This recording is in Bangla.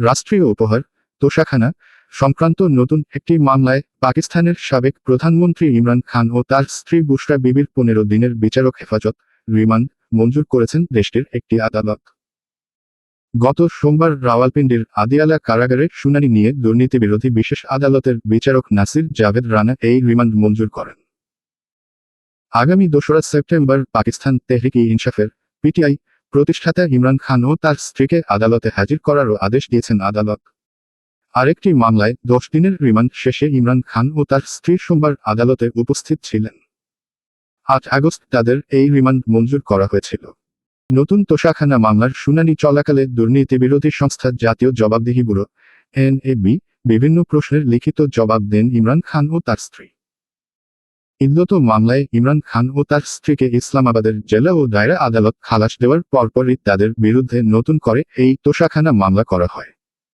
রাষ্ট্রীয় উপহার তোশাখানা সংক্রান্ত নতুন একটি মামলায় পাকিস্তানের সাবেক প্রধানমন্ত্রী ইমরান খান ও তার স্ত্রী বুশরা বিবির 15 দিনের বিচারক হেফাজত রিমান্ড মঞ্জুর করেছেন দেশটির একটি আদালত। গত সোমবার রাওয়ালপিন্ডির আদিয়ালা কারাগারে শুনানি নিয়ে দুর্নীতিবিরোধী বিশেষ আদালতের বিচারক নাসির জাভেদ রানা এই রিমান্ড মঞ্জুর করেন। আগামী 2রা সেপ্টেম্বর পাকিস্তান তেহরিক-ই-ইনসাফের পিটিআই প্রতিষ্ঠাতা ইমরান খান ও তার স্ত্রীকে আদালতে হাজির করারও আদেশ দিয়েছেন আদালত। আরেকটি মামলায় 10 দিনের রিমান্ড শেষে ইমরান খান ও তার স্ত্রী সোমবার আদালতে উপস্থিত ছিলেন। 8 আগস্ট তাদের এই রিমান্ড মঞ্জুর করা হয়েছিল। নতুন তোশাখানা মামলার শুনানি চলাকালে দুর্নীতিবিরোধী সংস্থা জাতীয় জবাবদিহি ব্যুরো NAB বিভিন্ন প্রশ্নের লিখিত জবাব দেন ইমরান খান ও তার স্ত্রী। ইন্দত মামলায় ইমরান খান ও তার স্ত্রীকে ইসলামাবাদের জেলা ও দায়রা আদালত খালাস দেওয়ার পরপরই তাদের বিরুদ্ধে নতুন করে এই তোশাখানা মামলা করা হয়।